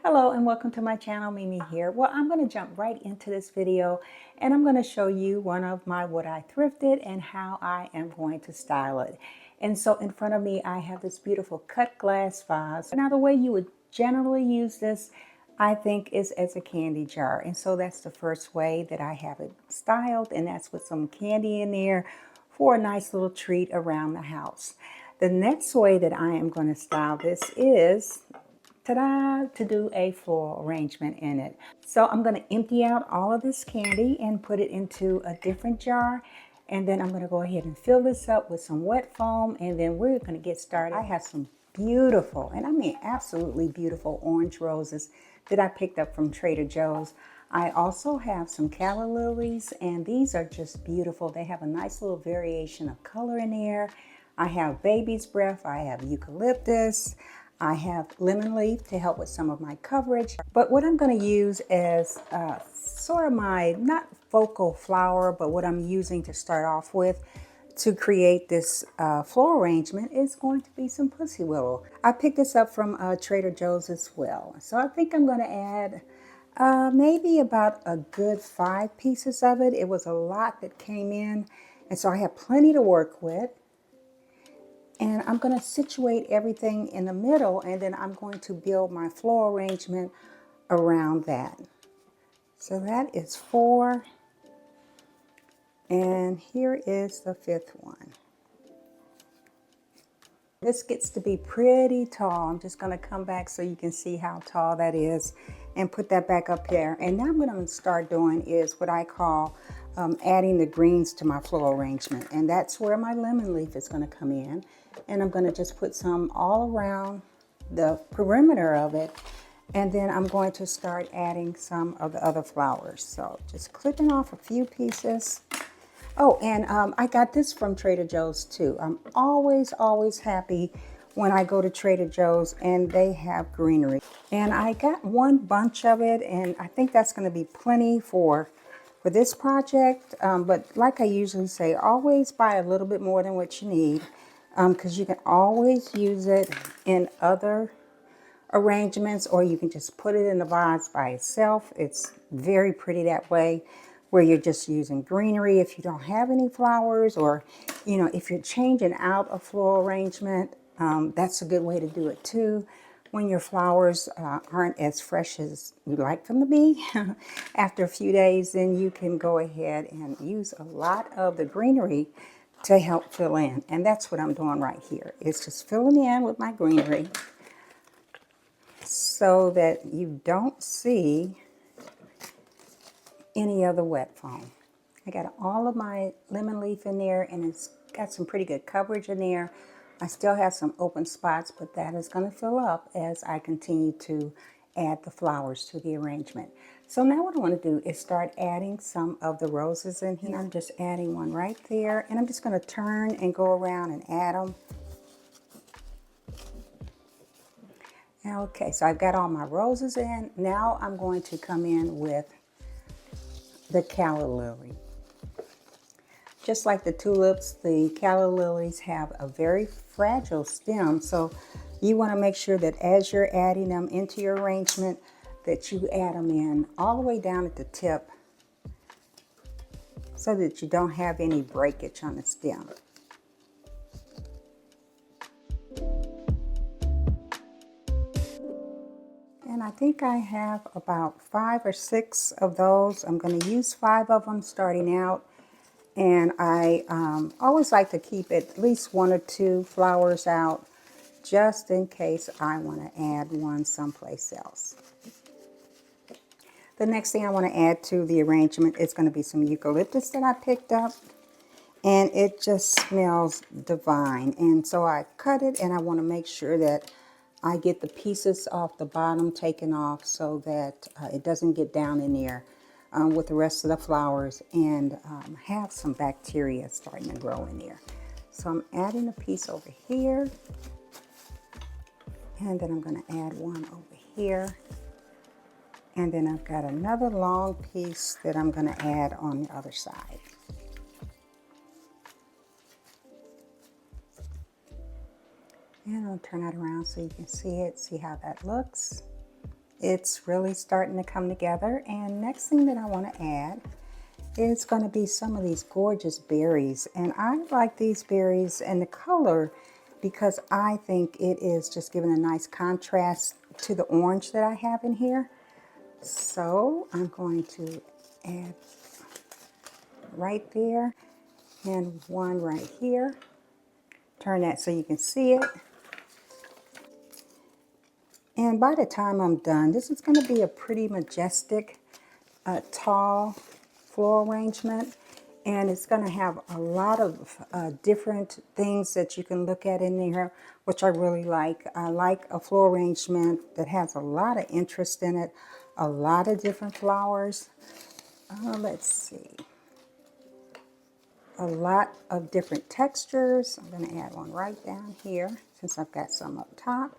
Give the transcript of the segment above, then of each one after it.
Hello and welcome to my channel, Mimi here. Well, I'm going to jump right into this video and I'm going to show you one of my what I thrifted and how I am going to style it. And so in front of me, I have this beautiful cut glass vase. Now the way you would generally use this, I think, is as a candy jar. And so that's the first way that I have it styled, and that's with some candy in there for a nice little treat around the house. The next way that I am going to style this is ta-da, to do a floral arrangement in it. So I'm going to empty out all of this candy and put it into a different jar. And then I'm going to go ahead and fill this up with some wet foam, and then we're going to get started. I have some beautiful, and I mean absolutely beautiful, orange roses that I picked up from Trader Joe's. I also have some calla lilies, and these are just beautiful. They have a nice little variation of color in there. I have baby's breath, I have eucalyptus, I have lemon leaf to help with some of my coverage. But what I'm going to use as sort of my, not focal flower, but what I'm using to start off with to create this floral arrangement is going to be some pussy willow. I picked this up from Trader Joe's as well. So I think I'm going to add maybe about a good 5 pieces of it. It was a lot that came in, and so I have plenty to work with. And I'm going to situate everything in the middle, and then I'm going to build my floral arrangement around that. So that is 4. And here is the 5th one. This gets to be pretty tall. I'm just going to come back so you can see how tall that is and put that back up there. And now what I'm going to start doing is what I call adding the greens to my floral arrangement. And that's where my lemon leaf is going to come in. And I'm going to just put some all around the perimeter of it. And then I'm going to start adding some of the other flowers. So just clipping off a few pieces. Oh, and I got this from Trader Joe's too. I'm always happy when I go to Trader Joe's and they have greenery. And I got one bunch of it, and I think that's going to be plenty for this project. But like I usually say, always buy a little bit more than what you need, because you can always use it in other arrangements, or you can just put it in the vase by itself. It's very pretty that way, where you're just using greenery if you don't have any flowers, or if you're changing out a floral arrangement, that's a good way to do it too. When your flowers aren't as fresh as you like them to be after a few days, then you can go ahead and use a lot of the greenery to help fill in. And that's what I'm doing right here. It's just filling in with my greenery so that you don't see any other wet foam. I got all of my lemon leaf in there, and it's got some pretty good coverage in there. I still have some open spots, but that is going to fill up as I continue to add the flowers to the arrangement. So now what I want to do is start adding some of the roses in here. I'm just adding one right there, and I'm just going to turn and go around and add them. Okay, so I've got all my roses in. Now I'm going to come in with the calla lily. Just like the tulips, the calla lilies have a very fragile stem, so you want to make sure that as you're adding them into your arrangement, that you add them in all the way down at the tip so that you don't have any breakage on the stem. And I think I have about 5 or 6 of those. I'm going to use 5 of them starting out. And I always like to keep at least 1 or 2 flowers out, just in case I want to add one someplace else. The next thing I want to add to the arrangement is going to be some eucalyptus that I picked up. And it just smells divine. And so I cut it, and I want to make sure that I get the pieces off the bottom taken off so that it doesn't get down in there with the rest of the flowers and have some bacteria starting to grow in there. So I'm adding a piece over here, and then I'm going to add one over here, and then I've got another long piece that I'm going to add on the other side. And I'll turn that around so you can see it, see how that looks. It's really starting to come together. And next thing that I want to add is going to be some of these gorgeous berries. And I like these berries and the color because I think it is just giving a nice contrast to the orange that I have in here. So I'm going to add right there and one right here. Turn that so you can see it. And by the time I'm done, this is going to be a pretty majestic, tall floral arrangement. And it's going to have a lot of different things that you can look at in there, which I really like. I like a floral arrangement that has a lot of interest in it, a lot of different flowers. Let's see. A lot of different textures. I'm going to add one right down here since I've got some up top.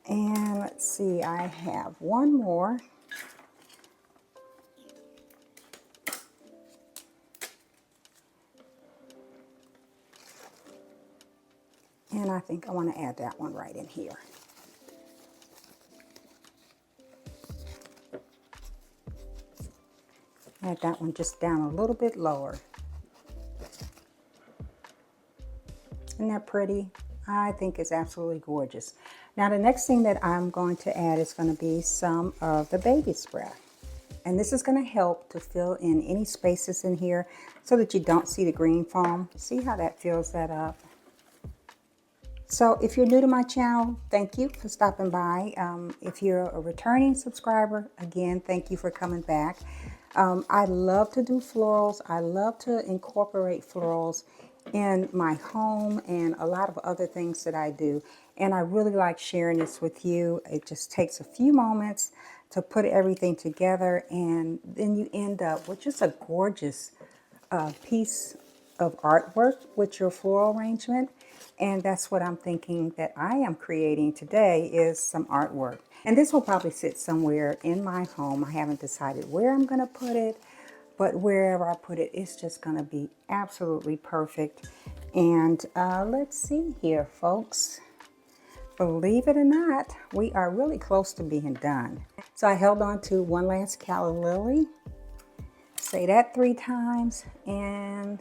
And let's see, I have one more. And I think I want to add that one right in here. Add that one just down a little bit lower. Isn't that pretty? I think it's absolutely gorgeous. Now the next thing that I'm going to add is going to be some of the baby's breath. And this is going to help to fill in any spaces in here so that you don't see the green foam. See how that fills that up? So if you're new to my channel, thank you for stopping by. If you're a returning subscriber, again, thank you for coming back. I love to do florals. I love to incorporate florals in my home and a lot of other things that I do. And I really like sharing this with you. It just takes a few moments to put everything together, and then you end up with just a gorgeous piece of artwork with your floral arrangement. And that's what I'm thinking that I am creating today, is some artwork. And this will probably sit somewhere in my home. I haven't decided where I'm going to put it, but wherever I put it, it's just going to be absolutely perfect. And let's see here, folks. Believe it or not, we are really close to being done. So I held on to one last calla lily. Say that 3 times, and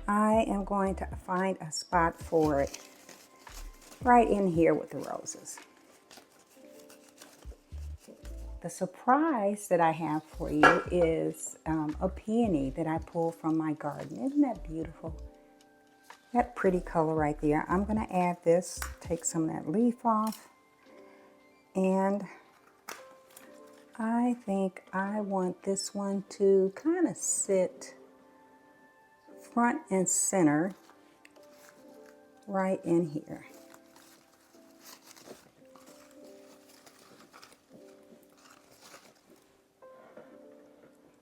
I am going to find a spot for it right in here with the roses. The surprise that I have for you is a peony that I pulled from my garden. Isn't that beautiful? That pretty color right there. I'm going to add this, take some of that leaf off, and I think I want this one to kind of sit front and center right in here.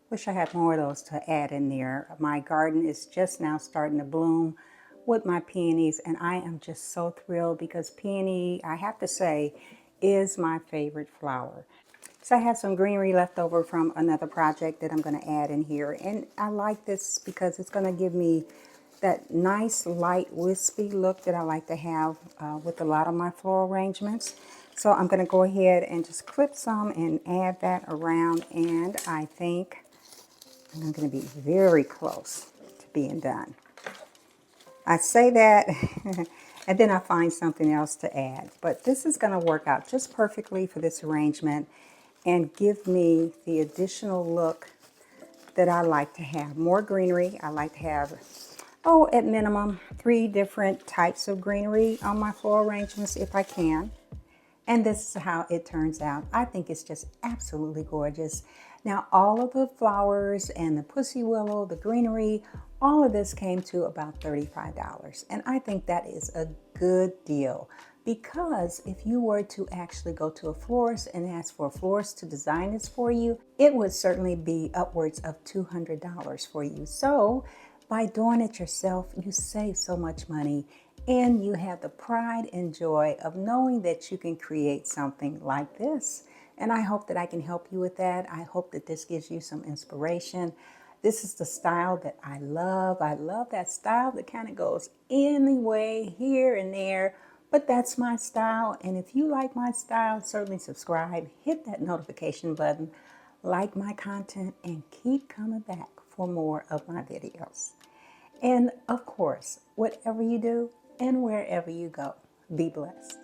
Wish I had more of those to add in there. My garden is just now starting to bloom with my peonies, and I am just so thrilled because peony, I have to say, is my favorite flower. So I have some greenery left over from another project that I'm going to add in here, and I like this because it's going to give me that nice light wispy look that I like to have with a lot of my floral arrangements. So I'm going to go ahead and just clip some and add that around, and I think I'm going to be very close to being done. I say that and then I find something else to add, but this is going to work out just perfectly for this arrangement and give me the additional look that I like to have. More greenery. I like to have, at minimum 3 different types of greenery on my floral arrangements if I can. And this is how it turns out. I think it's just absolutely gorgeous. Now, all of the flowers and the pussy willow, the greenery, all of this came to about $35. And I think that is a good deal, because if you were to actually go to a florist and ask for a florist to design this for you, it would certainly be upwards of $200 for you. So by doing it yourself, you save so much money, and you have the pride and joy of knowing that you can create something like this. And I hope that I can help you with that. I hope that this gives you some inspiration. This is the style that I love. I love that style that kind of goes anyway, here and there, But that's my style. And if you like my style, certainly subscribe, hit that notification button, like my content, and keep coming back for more of my videos. And of course, whatever you do and wherever you go, be blessed.